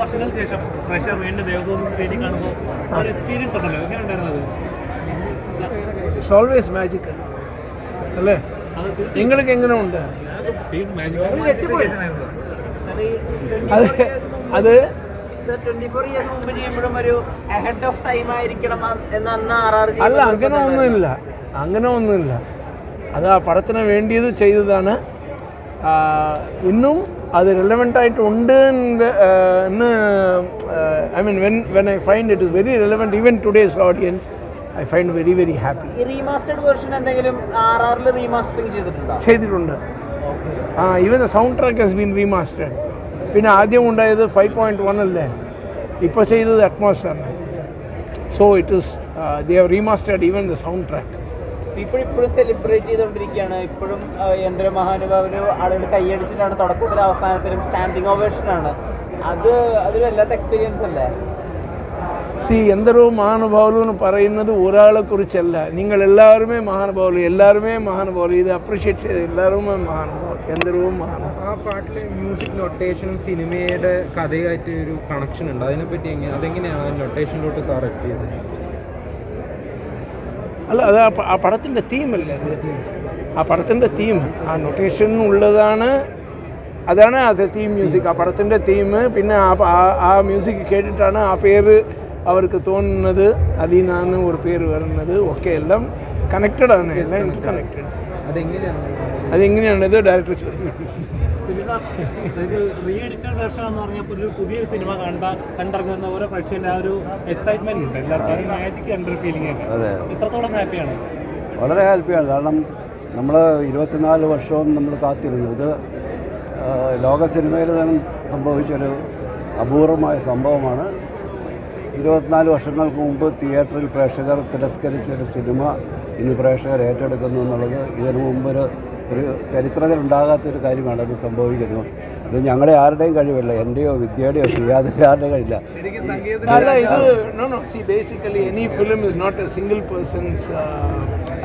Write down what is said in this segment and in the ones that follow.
വർഷങ്ങൾക്ക് ശേഷം പ്രഷർ വീണ്ടും ദേവദൂതൻ സ്ക്രീനിൽ കാണുമ്പോൾ ഒരു എക്സ്പീരിയൻസ് ഉണ്ടല്ലോ, എങ്ങനെ ഉണ്ടായിരുന്നത്? ഇറ്റ്സ് ഓൾവേസ് മാജിക്കൽ അല്ലേ? നിങ്ങൾക്ക് എങ്ങനെ ഉണ്ട് അത് 24 years മുമ്പ് ചെയ്യുമ്പോഴും ഒരു ahead of time ആയിരിക്കണം എന്ന് അന്ന് RR അല്ല, അങ്ങനെ ഒന്നുമില്ല. അത് ആ പടത്തിന് വേണ്ടിയത് ചെയ്തതാണ്. ഇന്നും അത് റെലവെൻ്റ് ആയിട്ടുണ്ട് എന്ന് I mean when I find it is very relevant even today's audience I find very very happy. ഈ റീമാസ്റ്റേർഡ് വെർഷൻ എന്തെങ്കിലും RRൽ റീമാസ്റ്ററിംഗ് ചെയ്തിട്ടുണ്ട്. Even the sound track has been remastered. പിന്നെ ആദ്യം ഉണ്ടായത് 5.1 അല്ലേ, ഇപ്പോൾ ചെയ്തത് atmosphere. So it is they have remastered even the sound track. ഇപ്പോഴും സെലിബ്രേറ്റ് ചെയ്തുകൊണ്ടിരിക്കുകയാണ്. ഇപ്പോഴും യന്ത്ര മഹാനുഭാവന് ആളുകൾ കൈയടിച്ചിട്ടാണ് തുടക്കത്തിലും അവസാനത്തിലും സ്റ്റാൻഡിങ് ഓവേഷനാണ്. അതൊരു വല്ലാത്ത എക്സ്പീരിയൻസ് അല്ലേ? എന്തരോ മഹാനുഭാവുలు എന്ന് പറയുന്നത് ഒരാളെ കുറിച്ചല്ല. നിങ്ങൾ എല്ലാവരുമേ മഹാനുഭാവുలు ഇത് അപ്രീഷിയേറ്റ് ചെയ്ത് എല്ലാവരുമേ മഹാനുഭാവുలు, എന്തരോ മഹാനുഭാവുలు. ആ പാട്ടിലെ മ്യൂസിക് നൊട്ടേഷനും സിനിമയുടെ കഥയായിട്ട് ഒരു കണക്ഷൻ ഉണ്ട്. അതിനെപ്പറ്റി അതെങ്ങനെയാണ് നൊട്ടേഷനിലോട്ട് സാർ എത്തിയത്? അല്ല, അത് ആ പടത്തിൻ്റെ തീമല്ലേ അത്. ആ പടത്തിൻ്റെ തീം ആ നൊട്ടേഷൻ ഉള്ളതാണ്. അതാണ് അത് തീം മ്യൂസിക്, ആ പടത്തിൻ്റെ തീം. പിന്നെ ആ മ്യൂസിക് കേട്ടിട്ടാണ് ആ പേര് അവർക്ക് തോന്നുന്നത്, അലീനാന്ന് ഒരു പേര് വരുന്നത്. ഒക്കെ എല്ലാം കണക്റ്റഡാണ്, എല്ലാം എനിക്ക് കണക്റ്റഡ്. അതെങ്ങനെയാണ് ഇത് ഡയറക്ടർ ചോദിക്കും. റീ എഡിറ്റഡ് വെർഷൻ എന്ന് പറഞ്ഞപ്പോൾ ഒരു പുതിയൊരു സിനിമ കണ്ടിറങ്ങുന്ന ഓരോ പ്രേക്ഷകൻ്റെ ആ ഒരു എക്സൈറ്റ്മെന്റ് ഉണ്ട് എല്ലാവർക്കും. മാജിക് കണ്ട ഫീലിംഗ് ആണ്. എത്രത്തോളം ഹാപ്പിയാണ്? വളരെ ഹാപ്പിയാണ്. കാരണം നമ്മൾ 24 വർഷവും നമ്മൾ കാത്തിരുന്നു. ഇത് ലോക സിനിമയിൽ തന്നെ സംഭവിച്ചൊരു അപൂർവമായ സംഭവമാണ്. 24 വർഷങ്ങൾക്ക് മുമ്പ് തിയേറ്ററിൽ പ്രേക്ഷകർ തിരസ്കരിച്ചൊരു സിനിമ ഇന്ന് പ്രേക്ഷകർ ഏറ്റെടുക്കുന്നു എന്നുള്ളത് ഇതിനു മുമ്പ് ഒരു ചരിത്രത്തിൽ ഉണ്ടാകാത്തൊരു കാര്യമാണ് അത് സംഭവിക്കുന്നത്. ഇത് ഞങ്ങളുടെ ആരുടെയും കഴിവില്ല, എൻ്റെയോ വിദ്യയുടെയോ സിയാദിൻ്റെ ആരുടെയും കഴിയില്ല. അല്ല, ഇത് basically any film is not a single persons,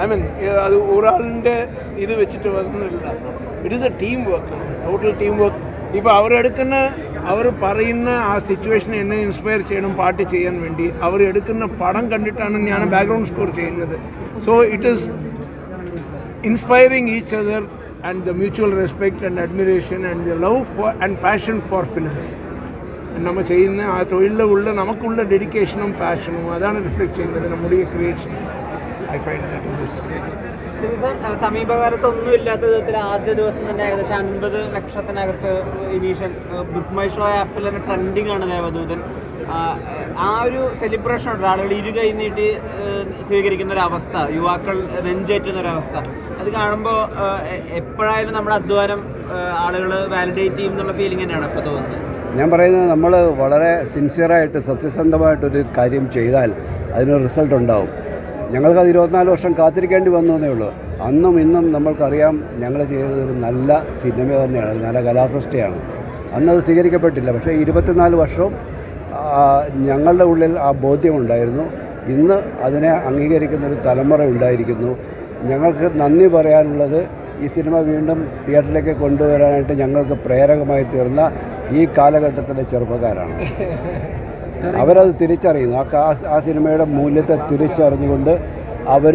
I mean അത് ഒരാളിൻ്റെ ഇത് വെച്ചിട്ട് വരുന്നില്ല. It is a team work, total team work. ഇപ്പോൾ അവർ പറയുന്ന ആ സിറ്റുവേഷനെ എന്നെ ഇൻസ്പയർ ചെയ്യണം പാട്ട് ചെയ്യാൻ വേണ്ടി. അവർ എടുക്കുന്ന പടം കണ്ടിട്ടാണ് ഞാൻ ബാക്ക്ഗ്രൗണ്ട് സ്കോർ ചെയ്യുന്നത്. So it is inspiring each other and the mutual respect and admiration and the love for and passion for films. നമ്മൾ ചെയ്യുന്ന ആ തൊഴിലുള്ള നമുക്കുള്ള ഡെഡിക്കേഷനും പാഷനും അതാണ് റിഫ്ലക്ട് ചെയ്യുന്നത് നമ്മുടെ creations. I find that is it. സമീപകാലത്തൊന്നും ഇല്ലാത്ത വിധത്തിൽ ആദ്യ ദിവസം തന്നെ ഏകദേശം 50 ലക്ഷത്തിനകത്ത് ഇനീഷ്യൽ ബുക്ക് മൈ ഷോ ആപ്പിൽ തന്നെ ട്രെൻഡിങ് ആണ് ദേവദൂതൻ. ആ ഒരു സെലിബ്രേഷൻ ഉണ്ട്, ആളുകൾ ഇരുകൈ നീട്ടി സ്വീകരിക്കുന്ന ഒരവസ്ഥ, യുവാക്കൾ നെഞ്ചേറ്റുന്ന ഒരവസ്ഥ. അത് കാണുമ്പോൾ എപ്പോഴായാലും നമ്മുടെ അധ്വാനം ആളുകൾ വാലിഡേറ്റ് ചെയ്യും എന്നുള്ള ഫീലിംഗ് തന്നെയാണ് ഇപ്പോൾ തോന്നുന്നത്. ഞാൻ പറയുന്നത് നമ്മൾ വളരെ സിൻസിയറായിട്ട് സത്യസന്ധമായിട്ടൊരു കാര്യം ചെയ്താൽ അതിനൊരു റിസൾട്ട് ഉണ്ടാവും. ഞങ്ങൾക്കത് 24 വർഷം കാത്തിരിക്കേണ്ടി വന്നു എന്നേ ഉള്ളൂ. അന്നും ഇന്നും നമ്മൾക്കറിയാം ഞങ്ങൾ ചെയ്തതൊരു നല്ല സിനിമ തന്നെയാണ്, നല്ല കലാസൃഷ്ടിയാണ്. അന്നത് സ്വീകരിക്കപ്പെട്ടില്ല. പക്ഷേ 24 വർഷവും ഞങ്ങളുടെ ഉള്ളിൽ ആ ബോധ്യമുണ്ടായിരുന്നു. ഇന്ന് അതിനെ അംഗീകരിക്കുന്നൊരു തലമുറ ഉണ്ടായിരിക്കുന്നു. ഞങ്ങൾക്ക് നന്ദി പറയാനുള്ളത് ഈ സിനിമ വീണ്ടും തിയേറ്ററിലേക്ക് കൊണ്ടുവരാനായിട്ട് ഞങ്ങൾക്ക് പ്രേരകമായി തീർന്ന ഈ കാലഘട്ടത്തിലെ ചെറുപ്പക്കാരാണ്. അവരത് തിരിച്ചറിയുന്നു. ആ സിനിമയുടെ മൂല്യത്തെ തിരിച്ചറിഞ്ഞുകൊണ്ട് അവർ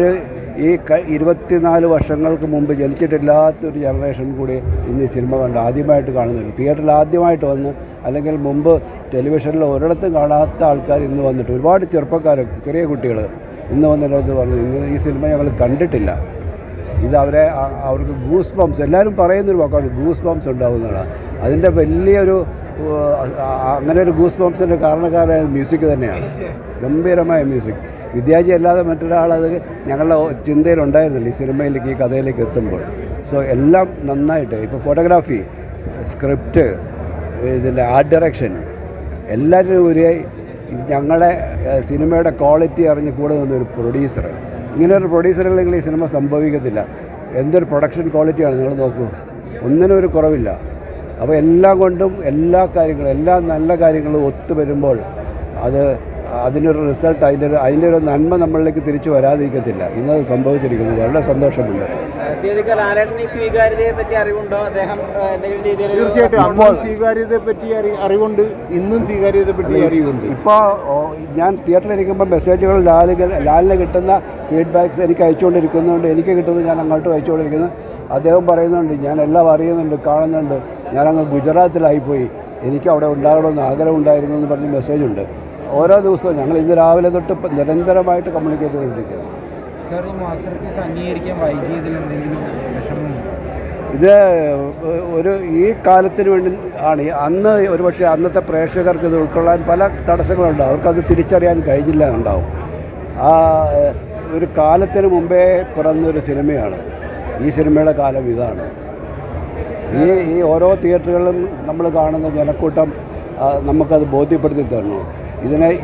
ഈ 24 വർഷങ്ങൾക്ക് മുമ്പ് ജനിച്ചിട്ടില്ലാത്തൊരു ജനറേഷൻ കൂടി ഇന്ന് ഈ സിനിമ കണ്ട് ആദ്യമായിട്ട് കാണുന്നുണ്ട്. തിയേറ്ററിൽ ആദ്യമായിട്ട് വന്ന്, അല്ലെങ്കിൽ മുമ്പ് ടെലിവിഷനിൽ ഒരിടത്തും കാണാത്ത ആൾക്കാർ ഇന്ന് വന്നിട്ട്, ഒരുപാട് ചെറുപ്പക്കാർ, ചെറിയ കുട്ടികൾ ഇന്ന് വന്നിട്ട് പറഞ്ഞു ഇങ്ങനെ ഈ സിനിമ ഞങ്ങൾ കണ്ടിട്ടില്ല. ഇത് അവർക്ക് ഗൂസ് ബംസ്, എല്ലാവരും പറയുന്നൊരു വാക്കാണ് ഗൂസ് ബംസ് ഉണ്ടാകുന്നതാണ്. അതിൻ്റെ വലിയൊരു അങ്ങനെ ഒരു ഗൂസ് ബംസിൻ്റെ കാരണക്കാരായ മ്യൂസിക് തന്നെയാണ്, ഗംഭീരമായ മ്യൂസിക്. വിദ്യാജി അല്ലാതെ മറ്റൊരാളത് ഞങ്ങളുടെ ചിന്തയിലുണ്ടായിരുന്നില്ല ഈ സിനിമയിലേക്ക്, ഈ കഥയിലേക്ക് എത്തുമ്പോൾ. സോ എല്ലാം നന്നായിട്ട്, ഇപ്പോൾ ഫോട്ടോഗ്രാഫി, സ്ക്രിപ്റ്റ്, ഇതിൻ്റെ ആർട്ട് ഡയറക്ഷൻ, എല്ലാറ്റിനും ഉപരിയായി ഞങ്ങളുടെ സിനിമയുടെ ക്വാളിറ്റി അറിഞ്ഞ് കൂടെ നിന്നൊരു പ്രൊഡ്യൂസർ. ഇങ്ങനെയൊരു പ്രൊഡ്യൂസർ ഇല്ലെങ്കിൽ ഈ സിനിമ സംഭവിക്കത്തില്ല. എന്തൊരു പ്രൊഡക്ഷൻ ക്വാളിറ്റിയാണ്, നിങ്ങൾ നോക്കൂ, ഒന്നിനും ഒരു കുറവില്ല. അപ്പോൾ എല്ലാം കൊണ്ടും എല്ലാ കാര്യങ്ങളും, എല്ലാ നല്ല കാര്യങ്ങളും ഒത്തു വരുമ്പോൾ അതിനൊരു റിസൾട്ട് അതിൻ്റെ ഒരു നന്മ നമ്മളിലേക്ക് തിരിച്ചു വരാതിരിക്കത്തില്ല. ഇന്നത് സംഭവിച്ചിരിക്കുന്നു. വളരെ സന്തോഷമുണ്ട്. ലാലേട്ടന് ഈ സ്വീകാര്യതയെ പറ്റി അറിവുണ്ടോ? അദ്ദേഹം എന്തെങ്കിലും രീതിയിൽ തീർച്ചയായിട്ടും അപ്പോൾ സ്വീകാര്യതയെ പറ്റി അറിവുണ്ട്, ഇന്നും സ്വീകാര്യതയെ പറ്റി അറിവുണ്ട്. ഇപ്പോൾ ഞാൻ തിയേറ്ററിൽ ഇരിക്കുമ്പോൾ മെസ്സേജുകൾ ലാലിന് കിട്ടുന്ന ഫീഡ്ബാക്ക്സ് എനിക്ക് അയച്ചുകൊണ്ടിരിക്കുന്നുണ്ട്. എനിക്ക് കിട്ടുന്നത് ഞാൻ അങ്ങോട്ട് അയച്ചുകൊണ്ടിരിക്കുന്നു. അദ്ദേഹം പറയുന്നുണ്ട്, ഞാൻ എല്ലാം അറിയുന്നുണ്ട്, കാണുന്നുണ്ട്, ഞാനങ്ങ് ഗുജറാത്തിലായിപ്പോയി, എനിക്ക് അവിടെ ഉണ്ടാകണമെന്ന് ആഗ്രഹം ഉണ്ടായിരുന്നു എന്ന് പറഞ്ഞ് മെസ്സേജുണ്ട്. ഓരോ ദിവസവും ഞങ്ങൾ ഇന്ന് രാവിലെ തൊട്ട് നിരന്തരമായിട്ട് കമ്മ്യൂണിക്കേറ്റ് ചെയ്തുകൊണ്ടിരിക്കുകയാണ്. സാർ, ഈ മാസ്റ്റർ പീസ് അംഗീകരിക്കാൻ വൈകിയതിൽ എന്തെങ്കിലും വിഷമമുണ്ടോ? ഇത് ഈ കാലത്തിന് വേണ്ടി ആണ്. അന്ന് ഒരുപക്ഷെ അന്നത്തെ പ്രേക്ഷകർക്ക് ഇത് ഉൾക്കൊള്ളാൻ പല തടസ്സങ്ങളുണ്ടാവും. അവർക്കത് തിരിച്ചറിയാൻ കഴിഞ്ഞില്ല ഉണ്ടാവും. ആ ഒരു കാലത്തിന് മുമ്പേ പിറന്നൊരു സിനിമയാണ്. ഈ സിനിമയുടെ കാലം ഇതാണ്. ഈ ഓരോ തിയേറ്ററുകളിലും നമ്മൾ കാണുന്ന ജനക്കൂട്ടം നമുക്കത് ബോധ്യപ്പെടുത്തി തരണം.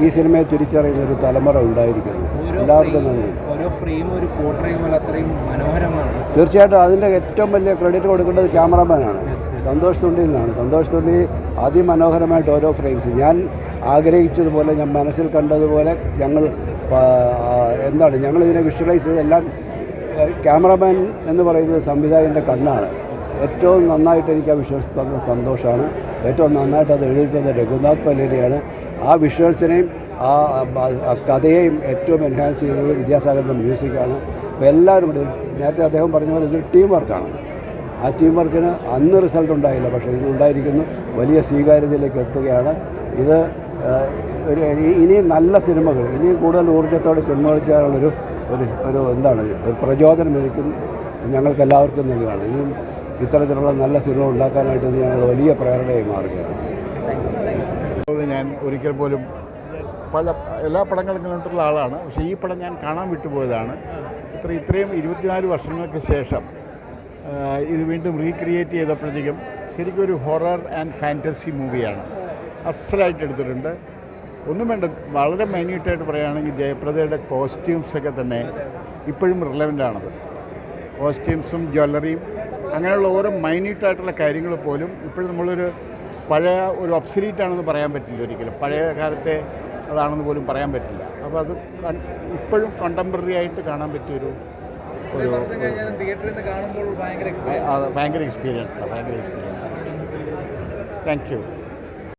ഈ സിനിമയെ തിരിച്ചറിയുന്ന ഒരു തലമുറ ഉണ്ടായിരിക്കുന്നു. എല്ലാവർക്കും നന്ദി. ഓരോ ഫ്രെയിം ഒരു പോർട്രേറ്റ് പോലെ അത്രയും മനോഹരമാണ്. തീർച്ചയായിട്ടും അതിൻ്റെ ഏറ്റവും വലിയ ക്രെഡിറ്റ് കൊടുക്കേണ്ടത് ക്യാമറമാനാണ്, സന്തോഷ് തുണ്ടിയിലാണ്. സന്തോഷ് തുണ്ടി അതിമനോഹരമായിട്ട് ഓരോ ഫ്രെയിംസ് ഞാൻ ആഗ്രഹിച്ചതുപോലെ, ഞാൻ മനസ്സിൽ കണ്ടതുപോലെ ഞങ്ങളിതിനെ വിഷ്വലൈസ് ചെയ്തെല്ലാം. ക്യാമറമാൻ എന്ന് പറയുന്നത് സംവിധായകൻ്റെ കണ്ണാണ്. ഏറ്റവും നന്നായിട്ട് എനിക്ക് ആ വിഷ്വൽസ് തന്ന സന്തോഷമാണ്. ഏറ്റവും നന്നായിട്ട് അത് എഴുതി തന്ന രഘുനാഥ് പലേരിയാണ്. ആ വിഷ്വൽസിനെയും ആ കഥയെയും ഏറ്റവും എൻഹാൻസ് ചെയ്യുന്നത് വിദ്യാസാഗറിൻ്റെ മ്യൂസിക്കാണ്. അപ്പോൾ എല്ലാവരും കൂടി, നേരത്തെ അദ്ദേഹം പറഞ്ഞ പോലെ ഇതൊരു ടീം വർക്കാണ്. ആ ടീം വർക്കിന് അന്ന് റിസൾട്ട് ഉണ്ടായില്ല, പക്ഷേ ഇന്ന് ഉണ്ടായിരിക്കുന്നു. വലിയ സ്വീകാര്യതയിലേക്ക് എത്തുകയാണ്. ഇത് ഇനിയും നല്ല സിനിമകൾ, ഇനിയും കൂടുതൽ ഊർജ്ജത്തോടെ സിനിമകൾ ചെയ്യാനുള്ളൊരു ഒരു പ്രചോദനം എനിക്കും ഞങ്ങൾക്കെല്ലാവർക്കും നൽകുകയാണ്. ഇനിയും ഇത്തരത്തിലുള്ള നല്ല സിനിമ ഉണ്ടാക്കാനായിട്ട് ഞങ്ങൾ വലിയ പ്രേരണയായി മാറുകയാണ്. ഞാൻ ഒരിക്കൽ പോലും എല്ലാ പടങ്ങളും കണ്ടിട്ടുള്ള ആളാണ്, പക്ഷേ ഈ പടം ഞാൻ കാണാൻ വിട്ടുപോയതാണ്. ഇത്രയും 24 വർഷങ്ങൾക്ക് ശേഷം ഇത് വീണ്ടും റീക്രിയേറ്റ് ചെയ്തപ്പോഴത്തേക്കും ശരിക്കും ഒരു ഹൊറർ ആൻഡ് ഫാൻറ്റസി മൂവിയാണ്. അസലായിട്ട് എടുത്തിട്ടുണ്ട്. ഒന്നും വേണ്ട, വളരെ മൈന്യൂട്ടായിട്ട് പറയുകയാണെങ്കിൽ ജയപ്രദയുടെ കോസ്റ്റ്യൂംസൊക്കെ തന്നെ ഇപ്പോഴും റിലവൻ്റാണത്. കോസ്റ്റ്യൂംസും ജ്വല്ലറിയും അങ്ങനെയുള്ള ഓരോ മൈന്യൂട്ടായിട്ടുള്ള കാര്യങ്ങൾ പോലും ഇപ്പോഴും നമ്മളൊരു പഴയ ഒരു ഒബ്സലീറ്റാണെന്ന് പറയാൻ പറ്റില്ല ഒരിക്കലും. പഴയ കാലത്തെ അതാണെന്ന് പോലും പറയാൻ പറ്റില്ല. അപ്പോൾ അത് ഇപ്പോഴും കണ്ടംപററി ആയിട്ട് കാണാൻ പറ്റിയൊരു ഭയങ്കര എക്സ്പീരിയൻസാണ്. Thank you.